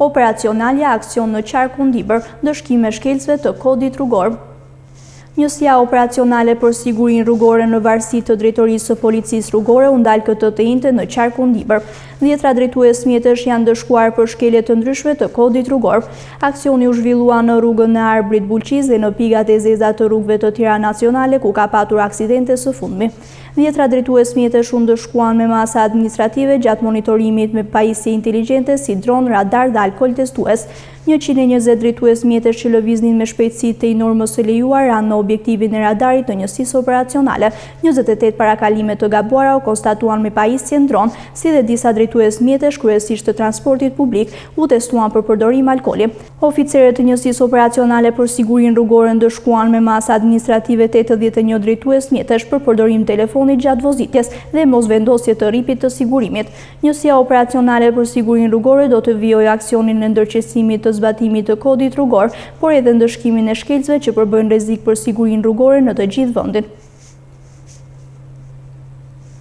Operacionalja aksion në qarkun Dibër, ndëshkime shkelcëve të kodit rrugor. Njësia operacionale për sigurin rrugore në varësi të drejtorisë së policisë rrugore u ndal këtë të njëjtën në qarkun Dibër. 10 drejtues mjetësh janë dëshkuar për shkelje të ndryshme të kodit rrugor. Aksioni u zhvillua në rrugën e Arbrit Bulqiz dhe në pigat e zeza të rrugëve të tjera nacionale ku ka patur aksidente së fundmi. 10 drejtues mjetësh u ndëshkuan me masa administrative gjatë monitorimit me pajisje inteligjente si dron, radar dhe alkol testues. 120 drejtues mjetësh që lëviznin me shpejtësi të normës së lejuar ranë në objektivin e radarit të njësisë operacionale. 28 parakalime të gabuara u konstatuan me pajisje në dron, si dhe disa drejtues mjetësh kryesisht të transportit publik u testuan për përdorim alkoli. Oficerët të njësisë operacionale për sigurin rrugore ndëshkuan me masa administrative 81 drejtues mjetësh për përdorim telefonit gjatë vozitjes dhe mosvendosje të rripit të sigurimit. Njësia operacionale për sigurin rrugore do të vijojë aksionin në ndërqesimit të zbatimit të kodit rrugor, por edhe ndëshkimin e shkelcëve që përbëjnë rrezik për sigurinë rrugore në të gjithë vendin.